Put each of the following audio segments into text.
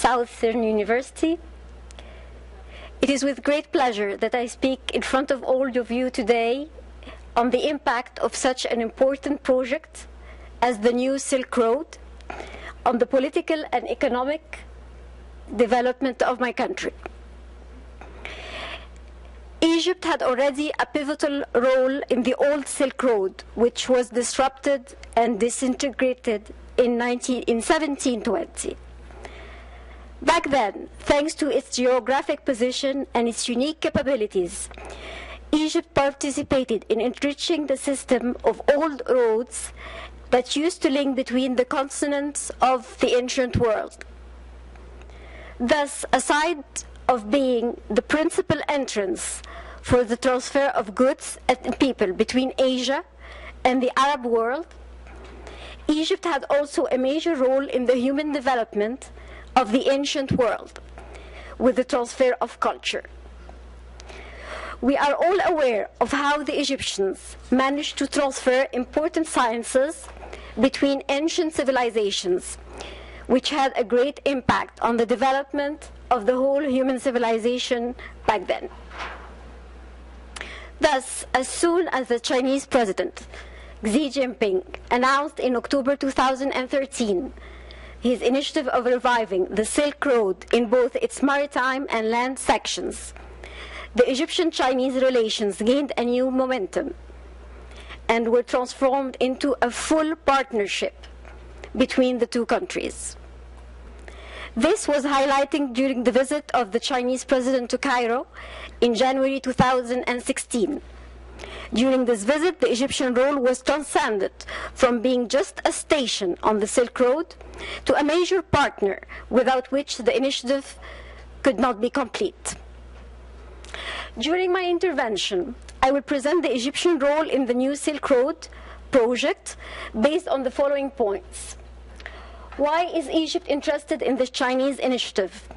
Southern University. It is with great pleasure that I speak in front of all of you today on the impact of such an important project as the New Silk Road on the political and economic development of my country. Egypt had already a pivotal role in the old Silk Road, which was disrupted and disintegrated in 1720. Back then, thanks to its geographic position and its unique capabilities, Egypt participated in enriching the system of old roads that used to link between the continents of the ancient world. Thus, aside of being the principal entrance for the transfer of goods and people between Asia and the Arab world, Egypt had also a major role in the human development of the ancient world with the transfer of culture. We are all aware of how the Egyptians managed to transfer important sciences between ancient civilizations, which had a great impact on the development of the whole human civilization back then. Thus, as soon as the Chinese president, Xi Jinping, announced in October 2013 his initiative of reviving the Silk Road in both its maritime and land sections, the Egyptian-Chinese relations gained a new momentum and were transformed into a full partnership between the two countries. This was highlighted during the visit of the Chinese president to Cairo in January 2016. During this visit, the Egyptian role was transcended from being just a station on the Silk Road to a major partner without which the initiative could not be complete. During my intervention, I will present the Egyptian role in the New Silk Road project based on the following points. Why is Egypt interested in the Chinese initiative?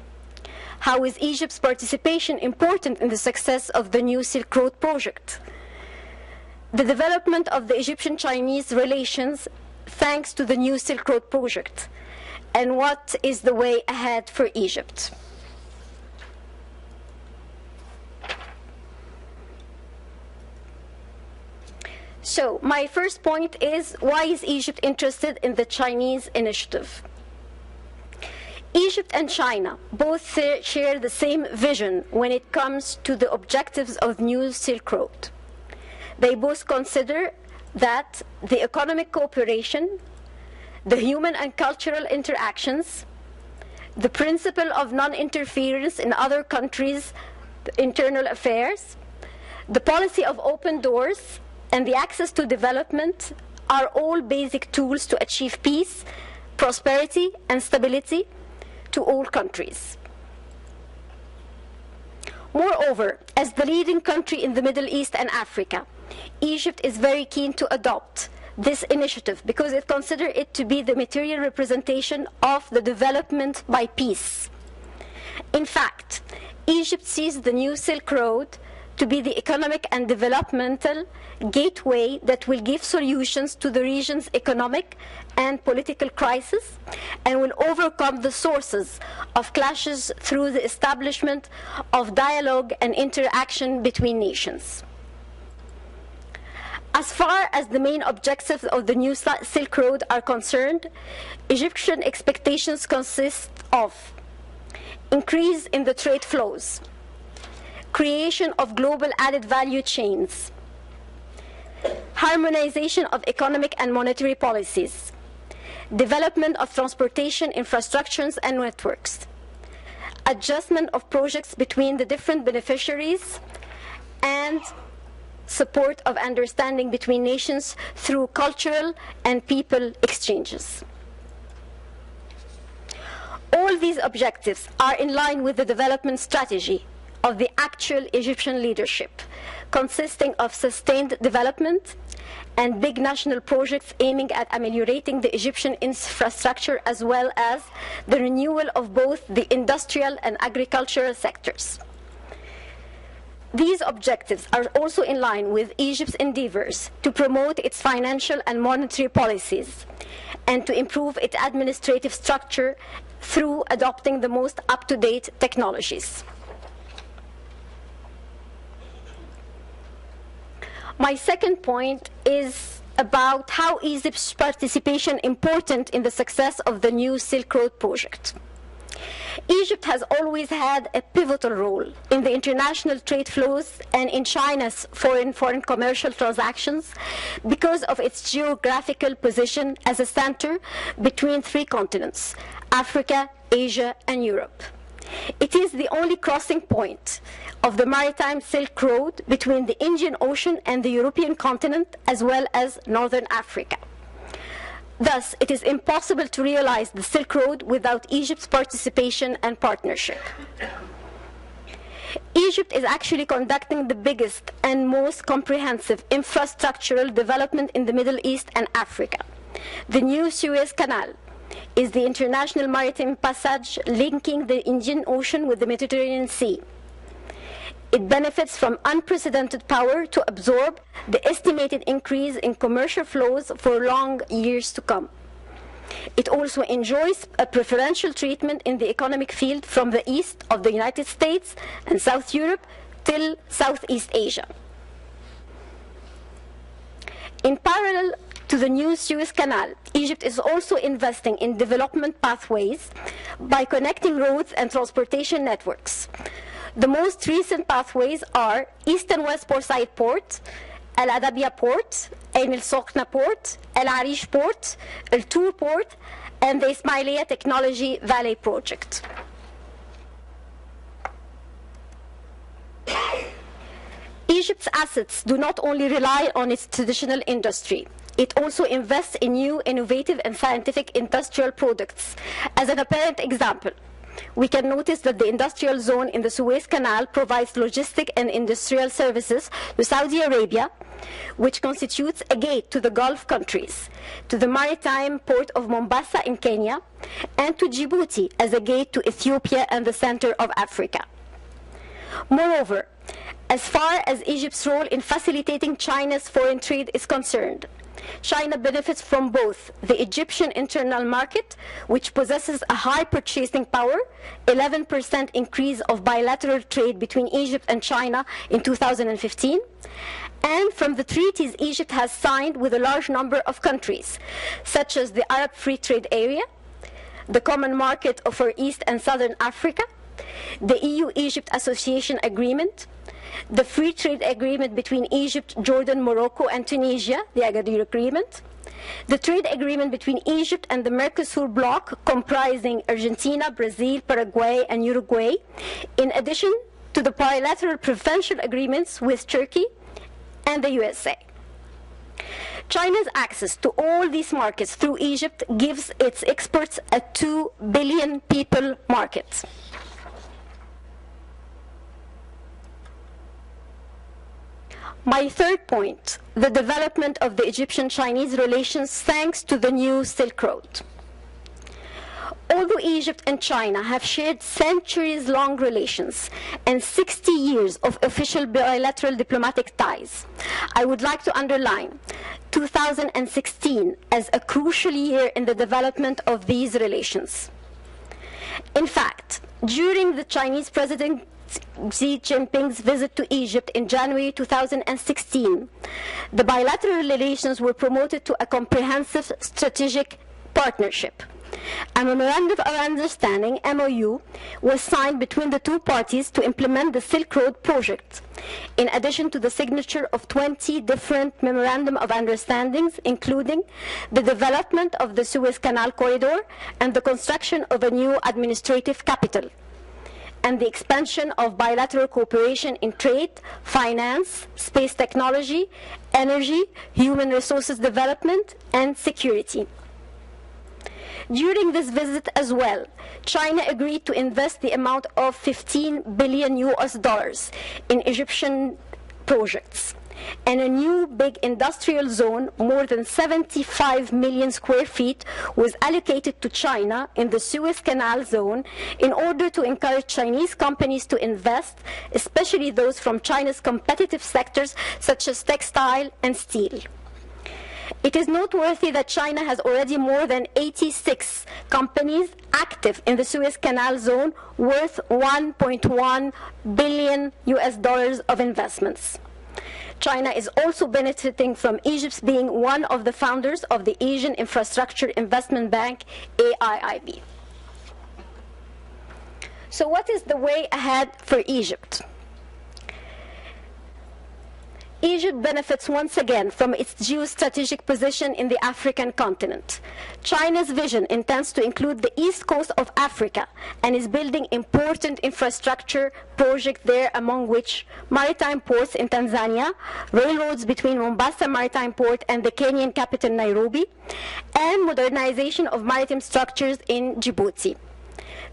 How is Egypt's participation important in the success of the New Silk Road project? The development of the Egyptian-Chinese relations thanks to the New Silk Road project, and what is the way ahead for Egypt? So, my first point is, why is Egypt interested in the Chinese initiative? Egypt and China both share the same vision when it comes to the objectives of New Silk Road. They both consider that the economic cooperation, the human and cultural interactions, the principle of non-interference in other countries' internal affairs, the policy of open doors, and the access to development are all basic tools to achieve peace, prosperity, and stability to all countries. Moreover, as the leading country in the Middle East and Africa, Egypt is very keen to adopt this initiative because it considers it to be the material representation of the development by peace. In fact, Egypt sees the New Silk Road to be the economic and developmental gateway that will give solutions to the region's economic and political crisis and will overcome the sources of clashes through the establishment of dialogue and interaction between nations. As far as the main objectives of the New Silk Road are concerned, Egyptian expectations consist of increase in the trade flows, creation of global added value chains, harmonization of economic and monetary policies, development of transportation infrastructures and networks, adjustment of projects between the different beneficiaries, and support of understanding between nations through cultural and people exchanges. All these objectives are in line with the development strategy of the actual Egyptian leadership, consisting of sustained development and big national projects aiming at ameliorating the Egyptian infrastructure as well as the renewal of both the industrial and agricultural sectors. These objectives are also in line with Egypt's endeavors to promote its financial and monetary policies and to improve its administrative structure through adopting the most up-to-date technologies. My second point is about how Egypt's participation is important in the success of the new Silk Road project. Egypt has always had a pivotal role in the international trade flows and in China's foreign commercial transactions because of its geographical position as a center between three continents, Africa, Asia, and Europe. It is the only crossing point of the maritime Silk Road between the Indian Ocean and the European continent, as well as Northern Africa. Thus, it is impossible to realize the Silk Road without Egypt's participation and partnership. Egypt is actually conducting the biggest and most comprehensive infrastructural development in the Middle East and Africa. The new Suez Canal is the international maritime passage linking the Indian Ocean with the Mediterranean Sea. It benefits from unprecedented power to absorb the estimated increase in commercial flows for long years to come. It also enjoys a preferential treatment in the economic field from the east of the United States and South Europe till Southeast Asia. In parallel to the new Suez Canal, Egypt is also investing in development pathways by connecting roads and transportation networks. The most recent pathways are East and West Portside Port, Al Adabia Port, Ain El Sokhna Port, El Arish Port, El Tur Port, and the Ismailia Technology Valley Project. Egypt's assets do not only rely on its traditional industry. It also invests in new, innovative, and scientific industrial products. As an apparent example, we can notice that the industrial zone in the Suez Canal provides logistic and industrial services to Saudi Arabia, which constitutes a gate to the Gulf countries, to the maritime port of Mombasa in Kenya, and to Djibouti as a gate to Ethiopia and the center of Africa. Moreover, as far as Egypt's role in facilitating China's foreign trade is concerned, China benefits from both the Egyptian internal market, which possesses a high purchasing power, 11% increase of bilateral trade between Egypt and China in 2015, and from the treaties Egypt has signed with a large number of countries, such as the Arab Free Trade Area, the Common Market for East and Southern Africa, the EU-Egypt Association Agreement, the Free Trade Agreement between Egypt, Jordan, Morocco, and Tunisia, the Agadir Agreement, the trade agreement between Egypt and the Mercosur bloc comprising Argentina, Brazil, Paraguay, and Uruguay, in addition to the bilateral preferential agreements with Turkey and the USA. China's access to all these markets through Egypt gives its exports a 2 billion people market. My third point, the development of the Egyptian-Chinese relations thanks to the new Silk Road. Although Egypt and China have shared centuries-long relations and 60 years of official bilateral diplomatic ties, I would like to underline 2016 as a crucial year in the development of these relations. In fact, during the Chinese President Xi Jinping's visit to Egypt in January 2016, the bilateral relations were promoted to a comprehensive strategic partnership. A Memorandum of Understanding, MOU, was signed between the two parties to implement the Silk Road project, in addition to the signature of 20 different Memorandum of Understandings, including the development of the Suez Canal corridor and the construction of a new administrative capital, and the expansion of bilateral cooperation in trade, finance, space technology, energy, human resources development, and security. During this visit as well, China agreed to invest the amount of $15 billion in Egyptian projects, and a new big industrial zone, more than 75 million square feet, was allocated to China in the Suez Canal zone in order to encourage Chinese companies to invest, especially those from China's competitive sectors such as textile and steel. It is noteworthy that China has already more than 86 companies active in the Suez Canal zone worth $1.1 billion of investments. China is also benefiting from Egypt's being one of the founders of the Asian Infrastructure Investment Bank, AIIB. So what is the way ahead for Egypt? Egypt benefits once again from its geostrategic position in the African continent. China's vision intends to include the east coast of Africa and is building important infrastructure projects there, among which maritime ports in Tanzania, railroads between Mombasa Maritime Port and the Kenyan capital Nairobi, and modernization of maritime structures in Djibouti.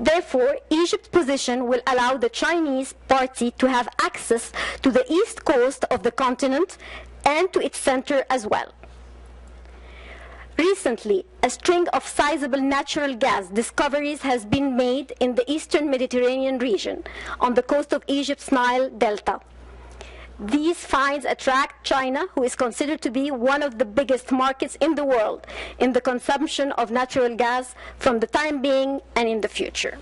Therefore, Egypt's position will allow the Chinese party to have access to the east coast of the continent and to its center as well. Recently, a string of sizable natural gas discoveries has been made in the eastern Mediterranean region on the coast of Egypt's Nile Delta. These finds attract China, who is considered to be one of the biggest markets in the world in the consumption of natural gas from the time being and in the future.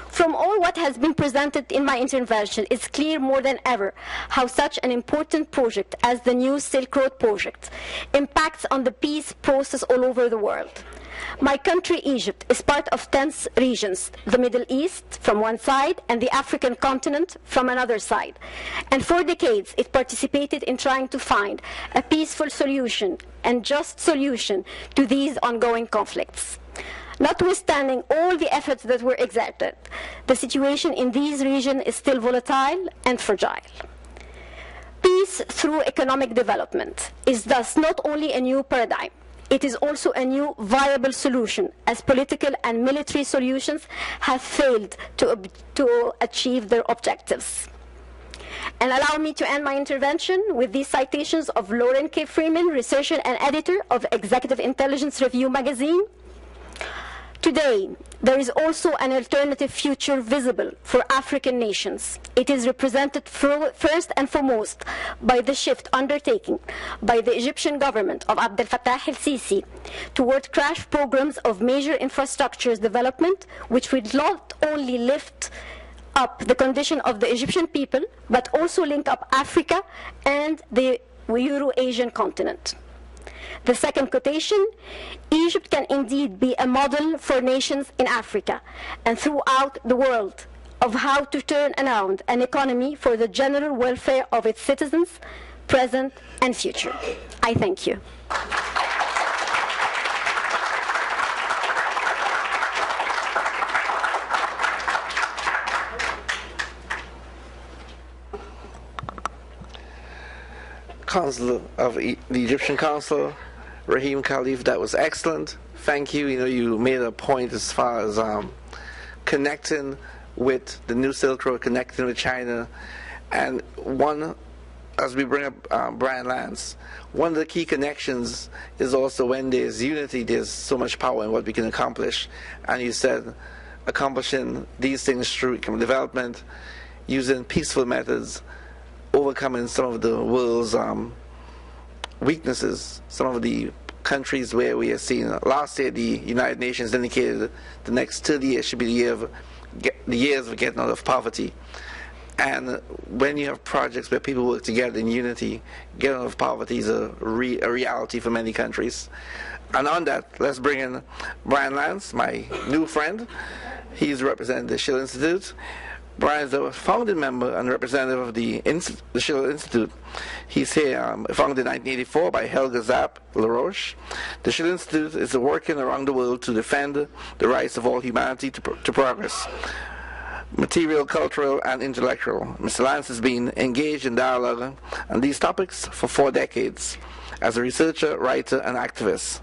From all what has been presented in my intervention, it's clear more than ever how such an important project as the new Silk Road project impacts on the peace process all over the world. My country, Egypt, is part of 10 regions, the Middle East from one side and the African continent from another side. And for decades, it participated in trying to find a peaceful solution and just solution to these ongoing conflicts. Notwithstanding all the efforts that were exerted, the situation in these regions is still volatile and fragile. Peace through economic development is thus not only a new paradigm, it is also a new viable solution, as political and military solutions have failed to achieve their objectives. And allow me to end my intervention with these citations of Lauren K. Freeman, researcher and editor of Executive Intelligence Review magazine. Today, there is also an alternative future visible for African nations. It is represented first and foremost by the shift undertaken by the Egyptian government of Abdel Fattah el-Sisi toward crash programs of major infrastructures development, which would not only lift up the condition of the Egyptian people, but also link up Africa and the Euro-Asian continent. The second quotation, Egypt can indeed be a model for nations in Africa and throughout the world of how to turn around an economy for the general welfare of its citizens, present and future. I thank you. Consul of the Egyptian Consul, Rahim Khalif, that was excellent. Thank you. You know, you made a point as far as connecting with the new Silk Road, connecting with China, and one, as we bring up Brian Lance, one of the key connections is also when there's unity, there's so much power in what we can accomplish. And you said accomplishing these things through economic development, using peaceful methods, overcoming some of the world's weaknesses, some of the countries where we have seen. Last year, the United Nations indicated the next 30 years should be the years of getting out of poverty. And when you have projects where people work together in unity, getting out of poverty is a reality for many countries. And on that, let's bring in Brian Lance, my new friend. He's representing the Schiller Institute. Brian is a founding member and representative of the Schiller Institute. He's here, founded in 1984 by Helga Zapp LaRoche. The Schiller Institute is working around the world to defend the rights of all humanity to progress, material, cultural, and intellectual. Mr. Lance has been engaged in dialogue on these topics for 4 decades as a researcher, writer, and activist.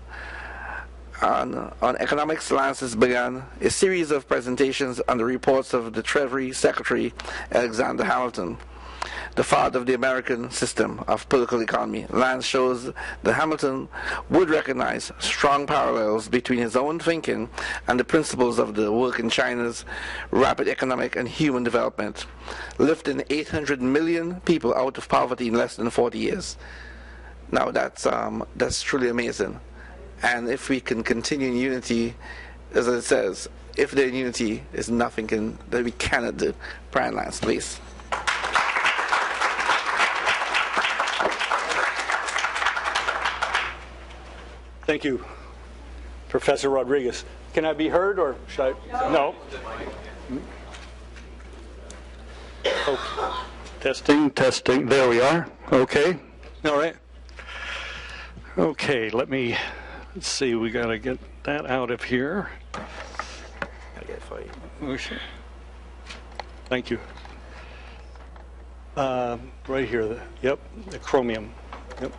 On economics, Lance has begun a series of presentations on the reports of the Treasury Secretary Alexander Hamilton. the father of the American system of political economy, Lance shows that Hamilton would recognize strong parallels between his own thinking and the principles of the work in China's rapid economic and human development, lifting 800 million people out of poverty in less than 40 years. Now that's truly amazing. And if we can continue in unity, as it says, if they're in unity, there's nothing that we cannot do. Brian Lance, please. Thank you, Professor Rodriguez. Can I be heard, or should I? No. Okay. Testing. There we are. Okay. All right. Okay, let's see, we got to get that out of here. I get it for you. Okay. Thank you. Right here, the chromium. Yep.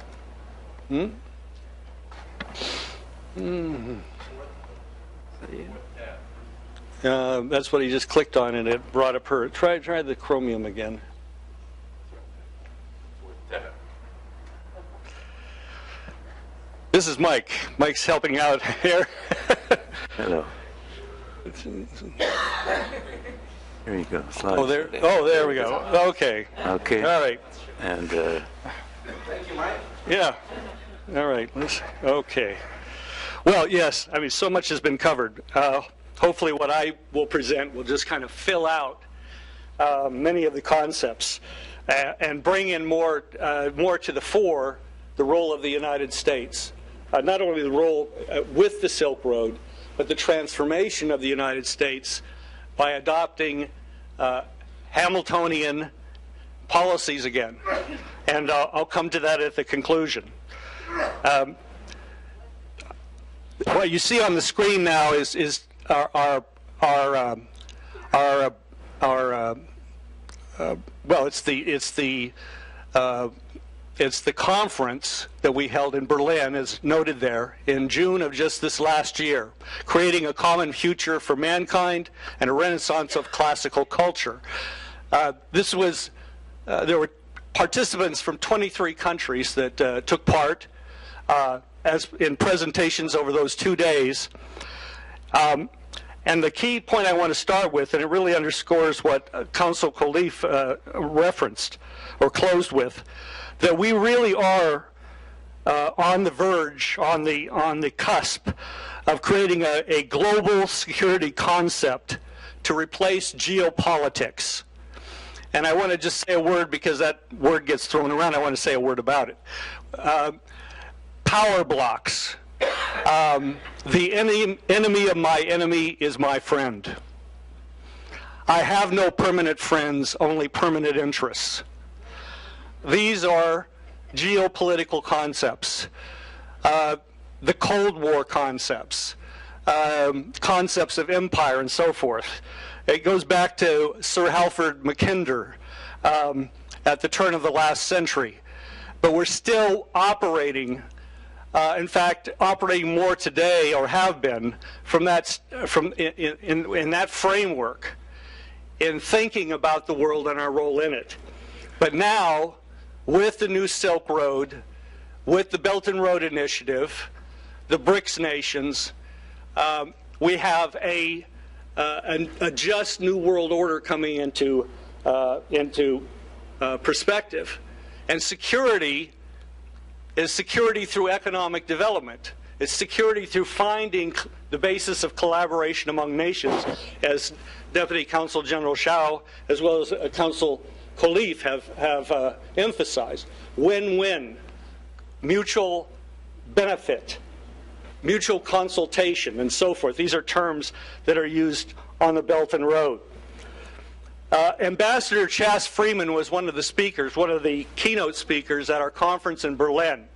That's what he just clicked on, and it brought up her. Try the chromium again. This is Mike. Mike's helping out here. Hello. Here you go. Slides. There we go. Okay. Okay. All right. And Thank you, Mike. yeah. All right. Okay. Well, yes. I mean, so much has been covered. Hopefully, what I will present will just kind of fill out many of the concepts and bring in more to the fore the role of the United States. Not only the role with the Silk Road, but the transformation of the United States by adopting Hamiltonian policies again. And I'll come to that at the conclusion. What you see on the screen now is well, it's the conference that we held in Berlin, as noted there, in June of just this last year, creating a common future for mankind and a renaissance of classical culture. There were participants from 23 countries that took part as in presentations over those 2 days. And the key point I want to start with, and it really underscores what Council Khalif referenced or closed with, that we really are on the verge, on the cusp of creating a global security concept to replace geopolitics. And I want to just say a word, because that word gets thrown around. I want to say a word about it. Power blocks. The enemy of my enemy is my friend. I have no permanent friends, only permanent interests. These are geopolitical concepts, the Cold War concepts, concepts of empire and so forth. It goes back to Sir Halford Mackinder at the turn of the last century. But we're still operating, in fact, operating more today, or have been, in that framework, in thinking about the world and our role in it. But now, with the new Silk Road, with the Belt and Road Initiative, the BRICS nations, we have a just new world order coming into perspective. And security is security through economic development. It's security through finding the basis of collaboration among nations, as Deputy Consul General Shao, as well as Consul Khalif have emphasized. Win-win, mutual benefit, mutual consultation, and so forth. These are terms that are used on the Belt and Road. Ambassador Chas Freeman was one of the speakers, one of the keynote speakers at our conference in Berlin.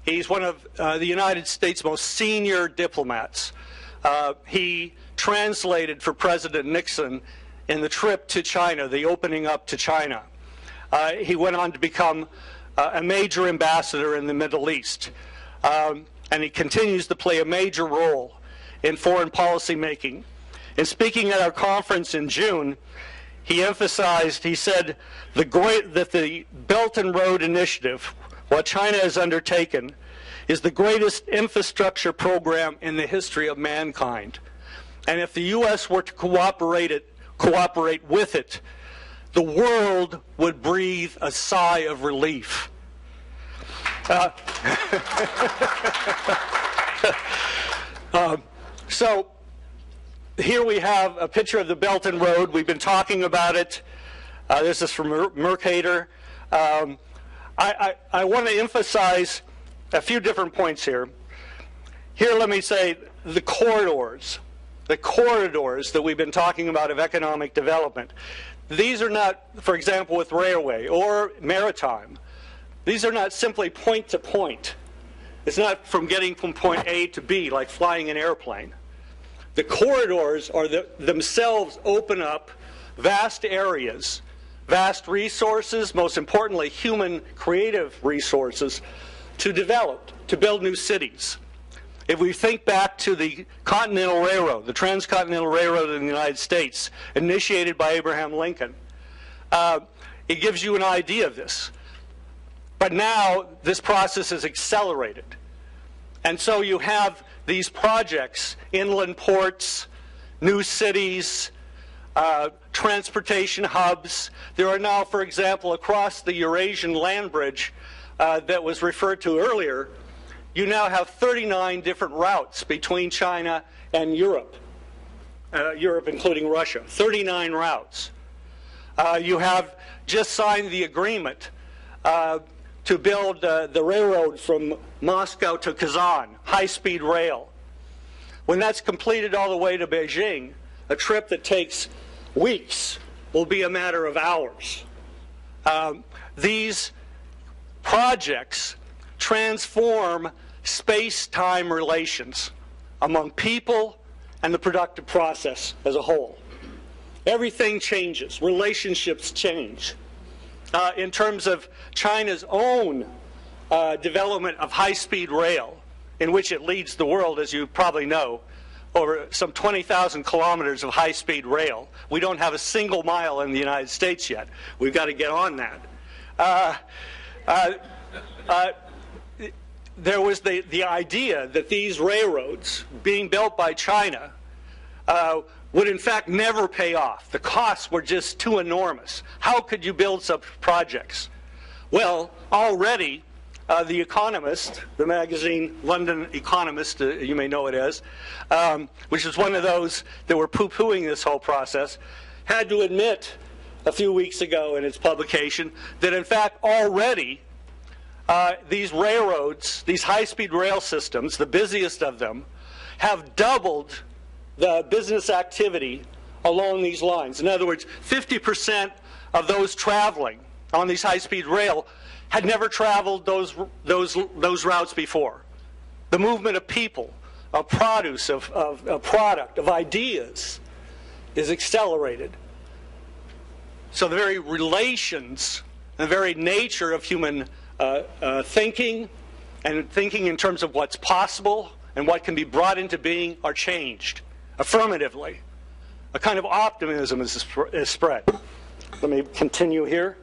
He's one of the United States' most senior diplomats. He translated for President Nixon in the trip to China, the opening up to China. He went on to become a major ambassador in the Middle East. And he continues to play a major role in foreign policy making. In speaking at our conference in June, he emphasized, he said, that the Belt and Road Initiative, what China has undertaken, is the greatest infrastructure program in the history of mankind. And if the U.S. were to cooperate with it, the world would breathe a sigh of relief. So here we have a picture of the Belt and Road. We've been talking about it. This is from Mercator. I want to emphasize a few different points here. Here, let me say the corridors that we've been talking about of economic development. These are not, for example, with railway or maritime, these are not simply point to point. It's not from getting from point A to B like flying an airplane. The corridors are themselves open up vast areas, vast resources, most importantly human creative resources, to develop, to build new cities. If we think back to the Continental Railroad, the Transcontinental Railroad in the United States, initiated by Abraham Lincoln, it gives you an idea of this. But now this process is accelerated. And so you have these projects, inland ports, new cities, transportation hubs. There are now, for example, across the Eurasian land bridge that was referred to earlier, you now have 39 different routes between China and Europe, Europe including Russia, 39 routes. You have just signed the agreement to build the railroad from Moscow to Kazan, high-speed rail. When that's completed all the way to Beijing, a trip that takes weeks will be a matter of hours. These projects transform space-time relations among people and the productive process as a whole. Everything changes. Relationships change. In terms of China's own development of high-speed rail, in which it leads the world, as you probably know, over some 20,000 kilometers of high-speed rail. We don't have a single mile in the United States yet. We've got to get on that. There was the idea that these railroads being built by China would in fact never pay off. The costs were just too enormous. How could you build such projects? Well, already The Economist, the magazine London Economist, you may know it as, which is one of those that were poo-pooing this whole process, had to admit a few weeks ago in its publication that in fact already these railroads, these high-speed rail systems, the busiest of them, have doubled the business activity along these lines. In other words, 50% of those traveling on these high-speed rail had never traveled those routes before. The movement of people, of produce, of product, of ideas is accelerated. So the very relations, the very nature of human thinking, and thinking in terms of what's possible and what can be brought into being, are changed affirmatively. A kind of optimism is spread. Let me continue here.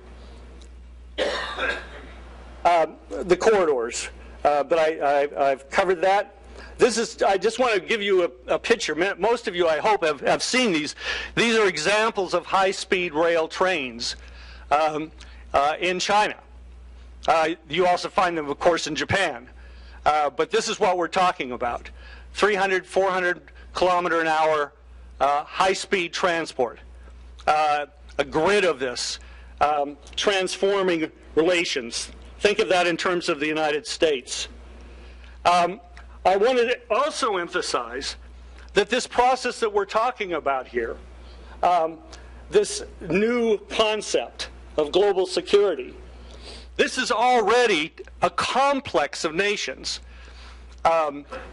The corridors, but I've covered that. I just want to give you a picture. Most of you, I hope, have seen these. These are examples of high-speed rail trains in China. You also find them, of course, in Japan. But this is what we're talking about. 300, 400 kilometer an hour high-speed transport. A grid of this, transforming relations. Think of that in terms of the United States. I wanted to also emphasize that this process that we're talking about here, this new concept of global security, this is already a complex of nations.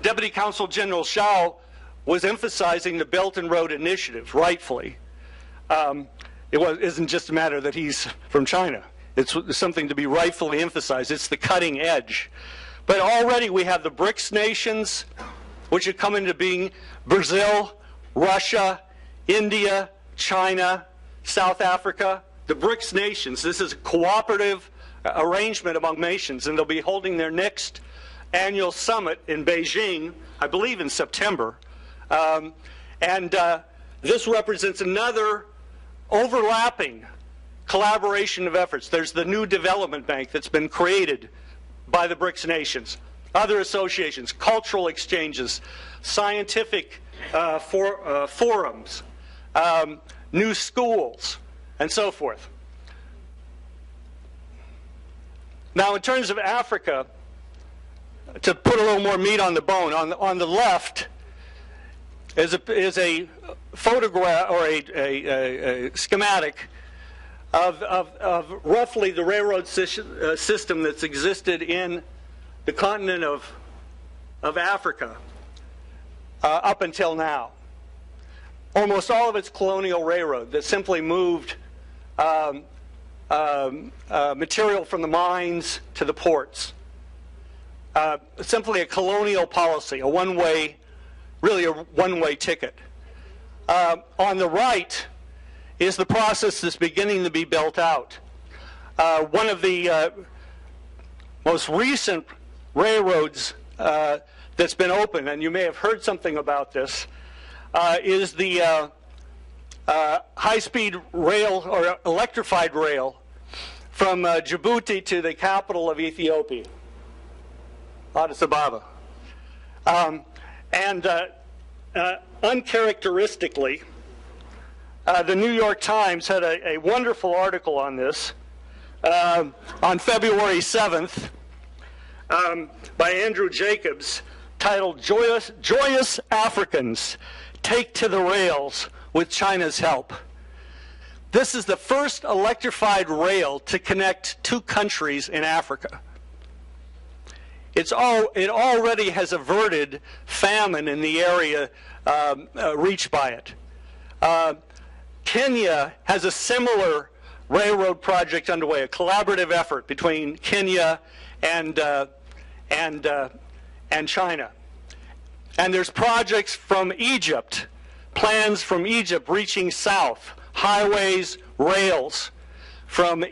Deputy Consul General Shao was emphasizing the Belt and Road Initiative, rightfully. It isn't just a matter that he's from China. It's something to be rightfully emphasized. It's the cutting edge. But already we have the BRICS nations, which have come into being: Brazil, Russia, India, China, South Africa, the BRICS nations. This is a cooperative arrangement among nations, and they'll be holding their next annual summit in Beijing, I believe in September. This represents another overlapping collaboration of efforts. There's the new development bank that's been created by the BRICS nations, other associations, cultural exchanges, scientific forums, new schools, and so forth. Now, in terms of Africa, to put a little more meat on the bone, on the left is a photograph or a schematic of roughly the railroad system that's existed in the continent of Africa up until now. Almost all of it's colonial railroad that simply moved material from the mines to the ports. Simply a colonial policy, really a one-way ticket. On the right is the process that's beginning to be built out. One of the most recent railroads that's been open, and you may have heard something about this, is the high-speed rail or electrified rail from Djibouti to the capital of Ethiopia, Addis Ababa. Uncharacteristically, the New York Times had a wonderful article on this on February 7th by Andrew Jacobs, titled Joyous Africans Take to the Rails with China's Help. This is the first electrified rail to connect two countries in Africa. It already has averted famine in the area reached by it. Kenya has a similar railroad project underway, a collaborative effort between Kenya and China. And there's projects from Egypt, plans from Egypt reaching south, highways, rails, from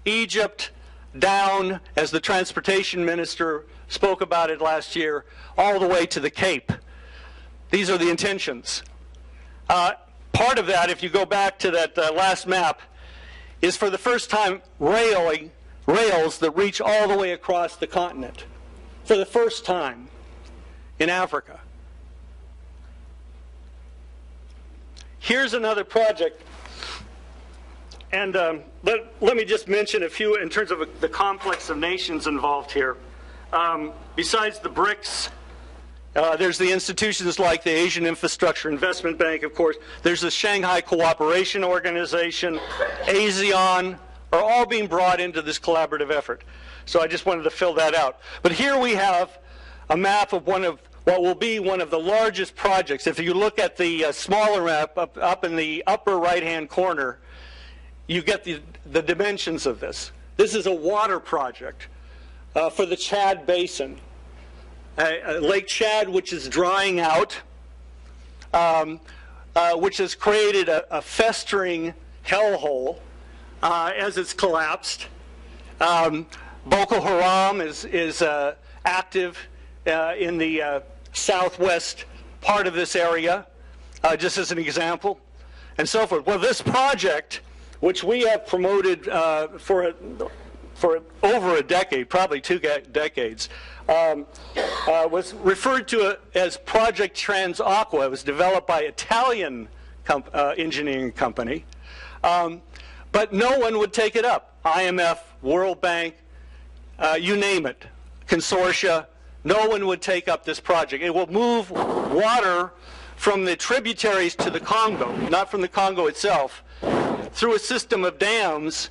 Egypt down, as the transportation minister spoke about it last year, all the way to the Cape. These are the intentions. Part of that, if you go back to that last map, is for the first time rails that reach all the way across the continent. For the first time in Africa. Here's another project. And let me just mention a few in terms of the complex of nations involved here. Besides the BRICS, there's the institutions like the Asian Infrastructure Investment Bank, of course. There's the Shanghai Cooperation Organization, ASEAN, are all being brought into this collaborative effort. So I just wanted to fill that out. But here we have a map of what will be one of the largest projects. If you look at the smaller map up in the upper right-hand corner, you get the dimensions of this. This is a water project for the Chad Basin. Lake Chad, which is drying out, which has created a festering hellhole as it's collapsed. Boko Haram is active in the southwest part of this area, just as an example, and so forth. Well, this project, which we have promoted for over a decade, probably 2 decades, was referred to as Project Transaqua. It was developed by Italian engineering company, but no one would take it up. IMF, World Bank, you name it, consortia, no one would take up this project. It will move water from the tributaries to the Congo, not from the Congo itself, through a system of dams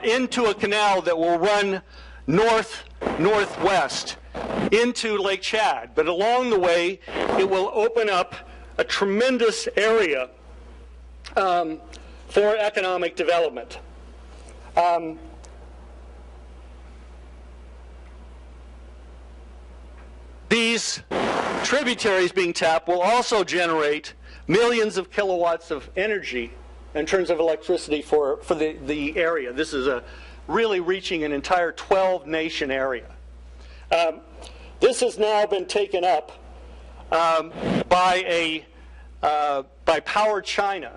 into a canal that will run northwest into Lake Chad. But along the way, it will open up a tremendous area for economic development. These tributaries being tapped will also generate millions of kilowatts of energy in terms of electricity for the area. This is really reaching an entire 12-nation area. This has now been taken up by Power China,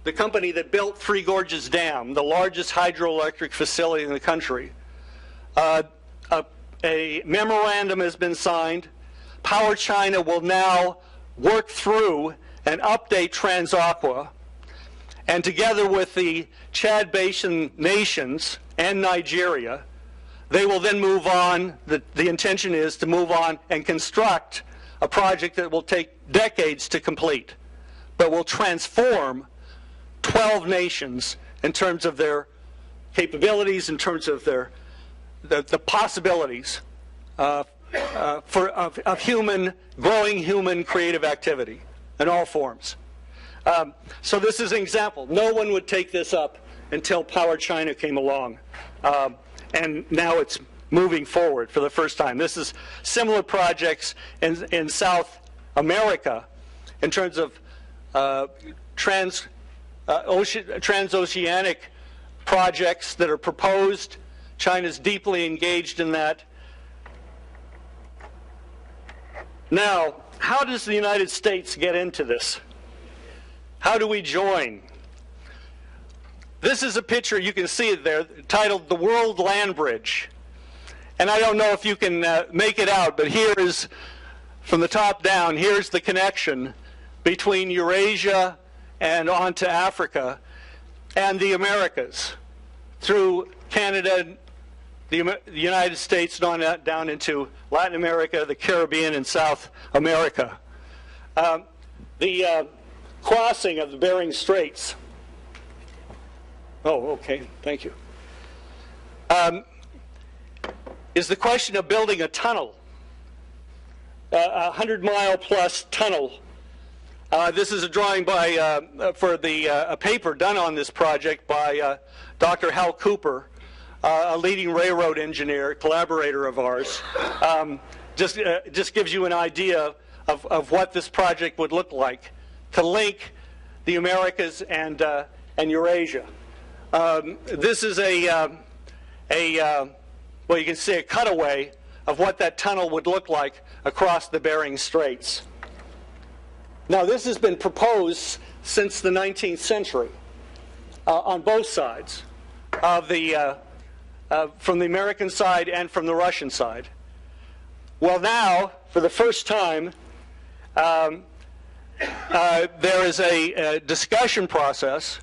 the company that built Three Gorges Dam, the largest hydroelectric facility in the country. A memorandum has been signed. Power China will now work through and update Transaqua, and together with the Chad Basin nations and Nigeria, they will then move on. The intention is to move on and construct a project that will take decades to complete, but will transform 12 nations in terms of their capabilities, in terms of the possibilities of growing human creative activity in all forms. So this is an example. No one would take this up until Power China came along. And now it's moving forward for the first time. This is similar projects in South America in terms of transoceanic projects that are proposed. China's deeply engaged in that. Now, how does the United States get into this? How do we join? This is a picture, you can see it there, titled The World Land Bridge. And I don't know if you can make it out, but here is, from the top down, here's the connection between Eurasia and onto Africa and the Americas through Canada, the United States, and on down into Latin America, the Caribbean, and South America. The crossing of the Bering Straits. Oh, okay, thank you. Is the question of building a tunnel, a 100-mile-plus tunnel. This is a drawing by, for a paper done on this project by Dr. Hal Cooper, a leading railroad engineer, collaborator of ours. Just gives you an idea of what this project would look like to link the Americas and Eurasia. This is well, you can see a cutaway of what that tunnel would look like across the Bering Straits. Now, this has been proposed since the 19th century on both sides of from the American side and from the Russian side. Well, now, for the first time, there is a discussion process.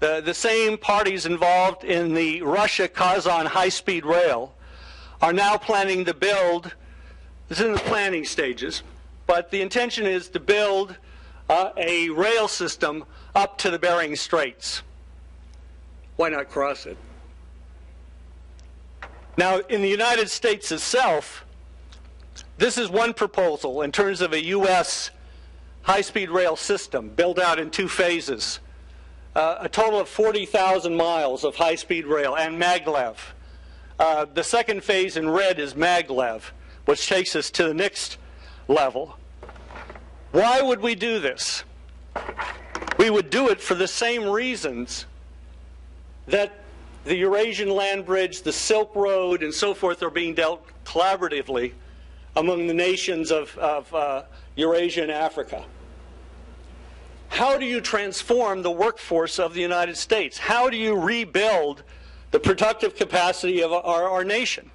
The same parties involved in the Russia-Kazan high-speed rail are now planning to build, this is in the planning stages, but the intention is to build a rail system up to the Bering Straits. Why not cross it? Now, in the United States itself, this is one proposal in terms of a U.S. high-speed rail system built out in 2 phases. A total of 40,000 miles of high-speed rail and maglev. The second phase in red is maglev, which takes us to the next level. Why would we do this? We would do it for the same reasons that the Eurasian Land Bridge, the Silk Road, and so forth are being dealt collaboratively among the nations of Eurasia and Africa. How do you transform the workforce of the United States? How do you rebuild the productive capacity of our nation?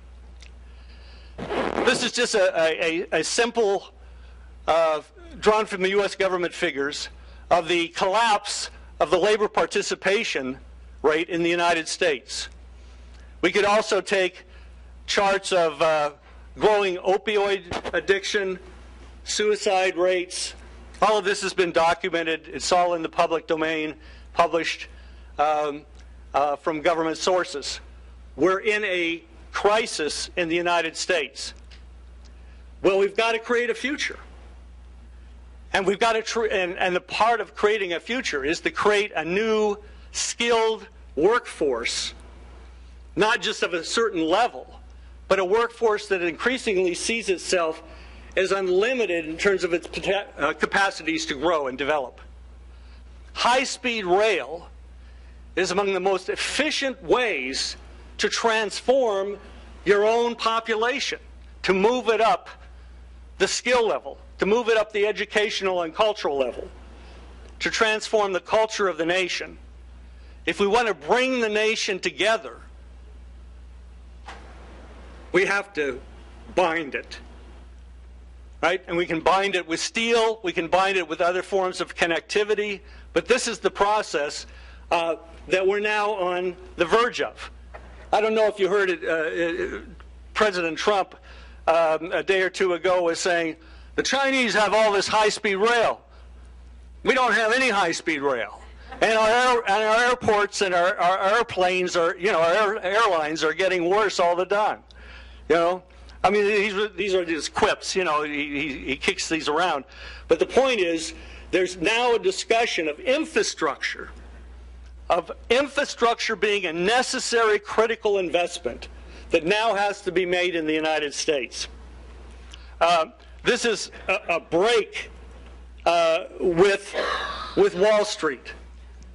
This is just a simple, drawn from the U.S. government figures, of the collapse of the labor participation rate in the United States. We could also take charts of growing opioid addiction, suicide rates. All of this has been documented. It's all in the public domain, published from government sources. We're in a crisis in the United States. Well, we've got to create a future. And we've got to, and the part of creating a future is to create a new skilled workforce, not just of a certain level, but a workforce that increasingly sees itself as unlimited in terms of its capacities to grow and develop. high-speed rail is among the most efficient ways to transform your own population, to move it up the skill level, to move it up the educational and cultural level, to transform the culture of the nation. If we want to bring the nation together, we have to bind it. Right? And we can bind it with steel, we can bind it with other forms of connectivity, but this is the process that we're now on the verge of. I don't know if you heard it, President Trump a day or two ago was saying, the Chinese have all this high-speed rail. We don't have any high-speed rail. And our airports and our airplanes are, our airlines are getting worse all the time. I mean, these are just quips, he kicks these around. But the point is, there's now a discussion of infrastructure being a necessary critical investment that now has to be made in the United States. This is a break with Wall Street.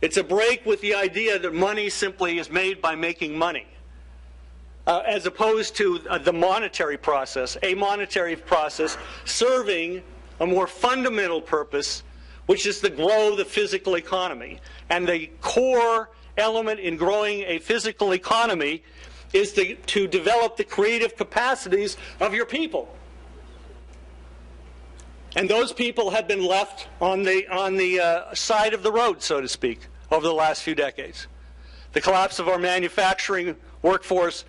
It's a break with the idea that money simply is made by making money. As opposed to the monetary process, a monetary process serving a more fundamental purpose, which is to grow the physical economy. And the core element in growing a physical economy is to develop the creative capacities of your people. And those people have been left on the side of the road, so to speak, over the last few decades. The collapse of our manufacturing workforce,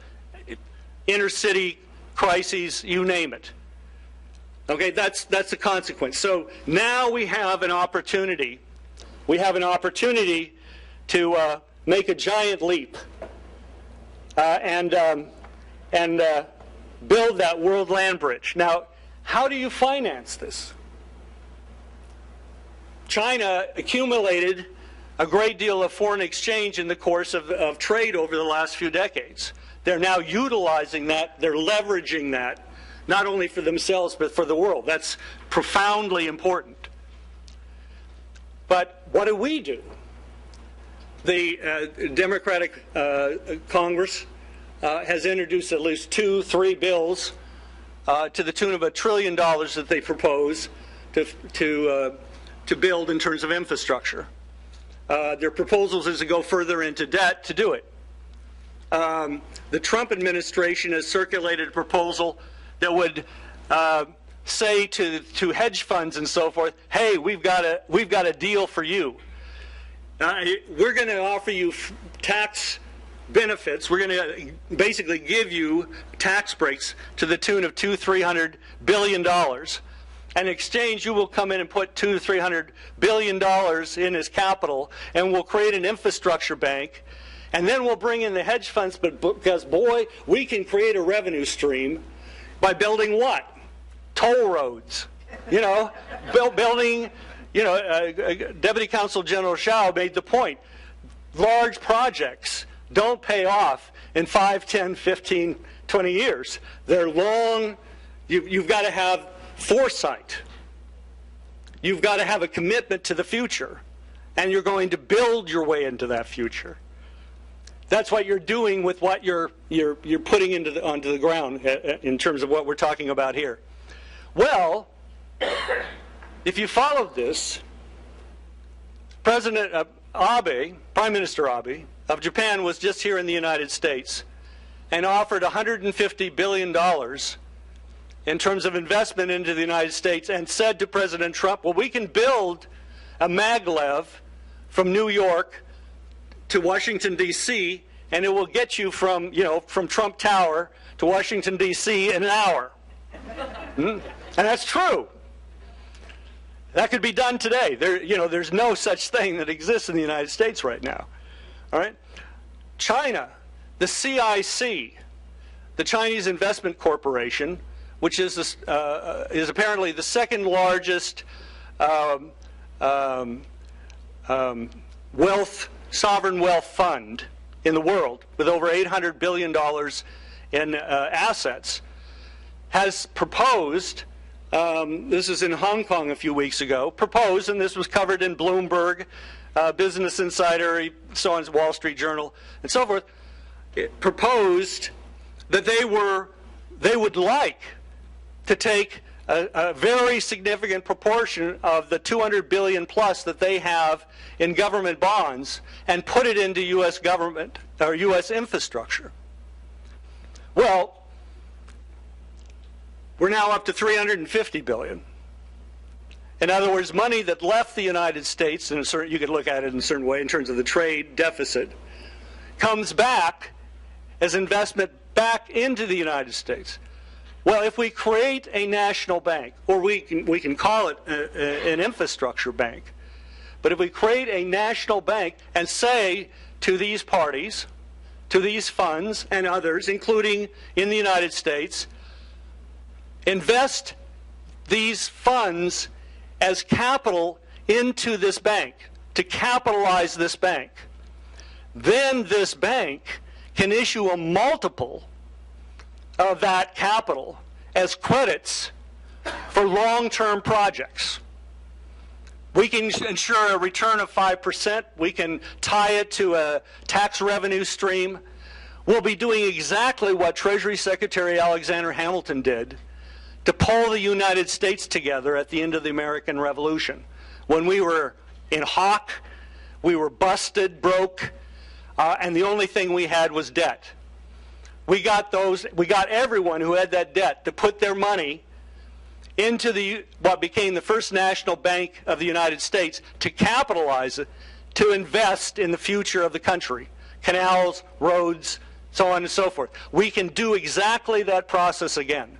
inner city crises, you name it. Okay, that's the consequence. So now we have an opportunity. We have an opportunity to make a giant leap and build that world land bridge. Now, how do you finance this? China accumulated a great deal of foreign exchange in the course of trade over the last few decades. They're now utilizing that, they're leveraging that, not only for themselves but for the world. That's profoundly important. But what do we do? The Democratic Congress has introduced at least 2-3 bills to the tune of $1 trillion that they propose to build in terms of infrastructure. Their proposals is to go further into debt to do it. The Trump administration has circulated a proposal that would say to hedge funds and so forth, hey, we've got a deal for you. We're going to offer you tax benefits. We're going to basically give you tax breaks to the tune of $200-300 billion. And in exchange, you will come in and put $200-300 billion in as capital, and we'll create an infrastructure bank. And then we'll bring in the hedge funds, because, boy, we can create a revenue stream by building what? Toll roads. Building, Deputy Consul General Shao made the point. Large projects don't pay off in 5, 10, 15, 20 years. They're long. You've got to have foresight. You've got to have a commitment to the future. And you're going to build your way into that future. That's what you're doing with what you're putting onto the ground in terms of what we're talking about here. Well, if you followed this, President Abe, Prime Minister Abe of Japan, was just here in the United States and offered $150 billion in terms of investment into the United States, and said to President Trump, well, we can build a maglev from New York to Washington, D.C., and it will get you from Trump Tower to Washington, D.C. in an hour. And that's true. That could be done today. There's no such thing that exists in the United States right now. All right? China, the CIC, the Chinese Investment Corporation, which is apparently the second largest sovereign wealth fund in the world, with over $800 billion in assets, has proposed this is in Hong Kong a few weeks ago, proposed, and this was covered in Bloomberg, Business Insider, so on, Wall Street Journal, and so forth, it proposed that they would like to take a very significant proportion of the $200 billion plus that they have in government bonds and put it into U.S. government or U.S. infrastructure. Well, we're now up to $350 billion. In other words, money that left the United States, in a certain, you could look at it in a certain way in terms of the trade deficit, comes back as investment back into the United States. Well, if we create a national bank, or we can call it an infrastructure bank, but if we create a national bank and say to these parties, to these funds and others, including in the United States, invest these funds as capital into this bank, to capitalize this bank, then this bank can issue a multiple of that capital as credits for long-term projects. We can ensure a return of 5%. We can tie it to a tax revenue stream. We'll be doing exactly what Treasury Secretary Alexander Hamilton did to pull the United States together at the end of the American Revolution. When we were in hock, we were busted, broke, and the only thing we had was debt. We got everyone who had that debt to put their money into what became the first national bank of the United States to capitalize it, to invest in the future of the country. Canals, roads, so on and so forth. We can do exactly that process again.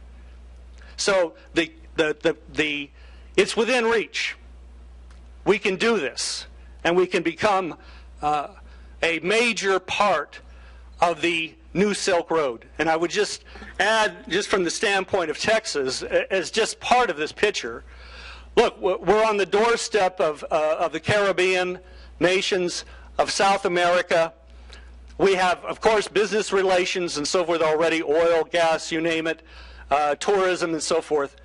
So it's within reach. We can do this, and we can become a major part of the new Silk Road. And I would just add, just from the standpoint of Texas, as just part of this picture, look, we're on the doorstep of the Caribbean nations, of South America. We have, of course, business relations and so forth already, oil, gas, you name it, tourism and so forth.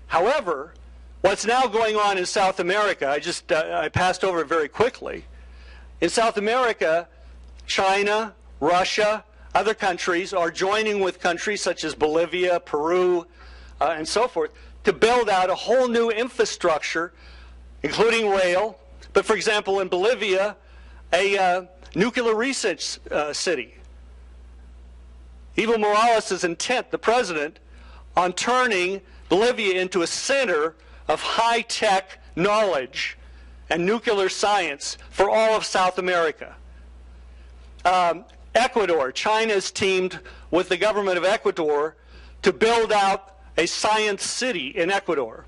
However, what's now going on in South America, I passed over it very quickly. In South America, China, Russia, other countries are joining with countries such as Bolivia, Peru, and so forth, to build out a whole new infrastructure, including rail. But for example, in Bolivia, a nuclear research city. Evo Morales' intent, the president, on turning Bolivia into a center of high-tech knowledge and nuclear science for all of South America. Ecuador, China's teamed with the government of Ecuador to build out a science city in Ecuador.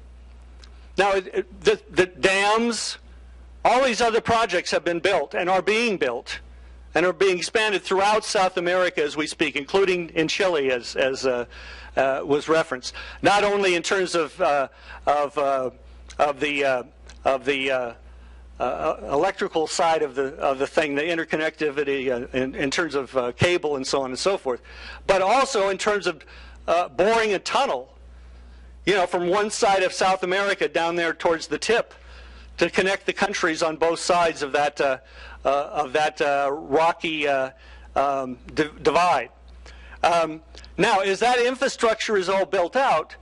Now, the dams, all these other projects have been built and are being built and are being expanded throughout South America as we speak, including in Chile, as was referenced. Not only in terms of the electrical side of the thing, the interconnectivity in terms of cable and so on and so forth, but also in terms of boring a tunnel, from one side of South America down there towards the tip, to connect the countries on both sides of that rocky divide. Now, as that infrastructure is all built out,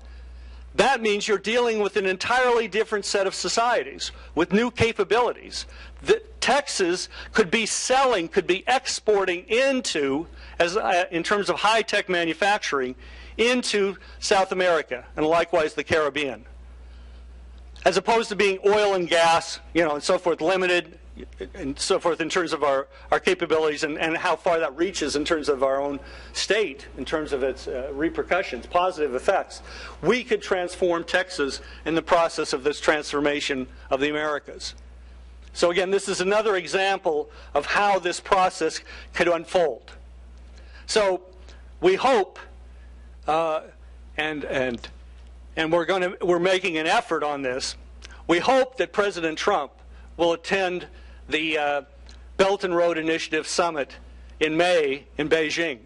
that means you're dealing with an entirely different set of societies with new capabilities that Texas could be selling, could be exporting into, in terms of high-tech manufacturing, into South America and likewise the Caribbean. As opposed to being oil and gas, and so forth, limited and so forth in terms of our capabilities and how far that reaches in terms of our own state, in terms of its repercussions, positive effects. We could transform Texas in the process of this transformation of the Americas. So again, this is another example of how this process could unfold. So we hope, and we're making an effort on this. We hope that President Trump will attend the Belt and Road Initiative Summit in May in Beijing.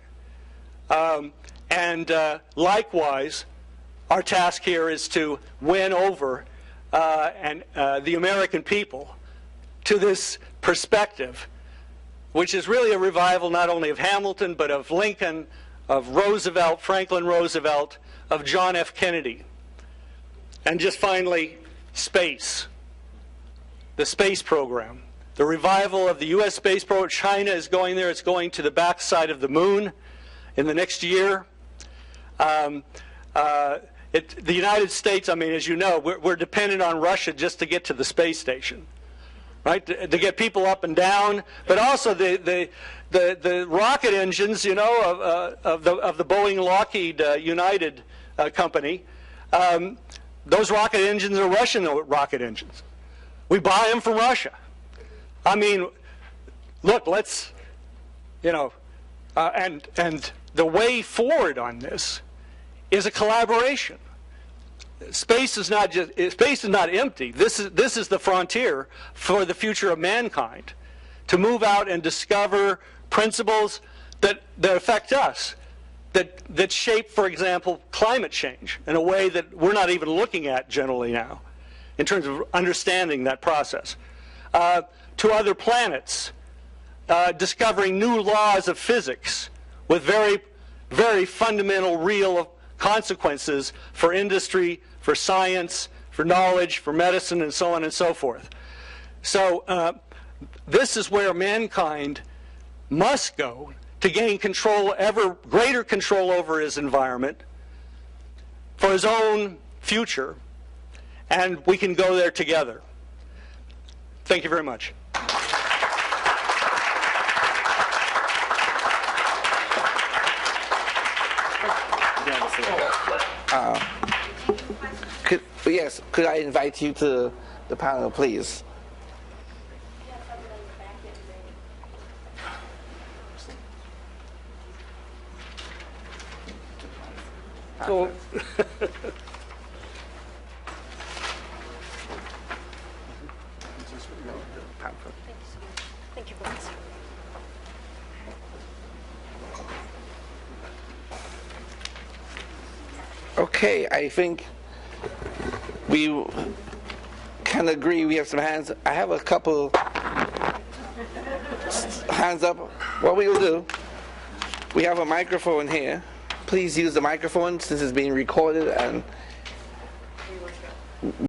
And likewise, our task here is to win over the American people to this perspective, which is really a revival not only of Hamilton, but of Lincoln, of Roosevelt, Franklin Roosevelt, of John F. Kennedy. And just finally, space. The space program. The revival of the U.S. space program. China is going there. It's going to the backside of the moon in the next year. The United States, I mean, as you know, we're dependent on Russia just to get to the space station, right? To get people up and down, but also the rocket engines, you know, of the Boeing Lockheed United company. Those rocket engines are Russian rocket engines. We buy them from Russia. I mean, look, let's, you know, and the way forward on this is a collaboration. Space is not empty. This is the frontier for the future of mankind, to move out and discover principles that affect us, that shape, for example, climate change in a way that we're not even looking at generally now, in terms of understanding that process. To other planets, discovering new laws of physics with very, very fundamental, real consequences for industry, for science, for knowledge, for medicine, and so on and so forth. So this is where mankind must go to gain control, ever greater control over his environment, for his own future, and we can go there together. Thank you very much. Could I invite you to the panel, please? So, Thank you, Professor. Okay, I think we can agree. We have some hands. I have a couple hands up. What we will do, we have a microphone here. Please use the microphone since it's being recorded and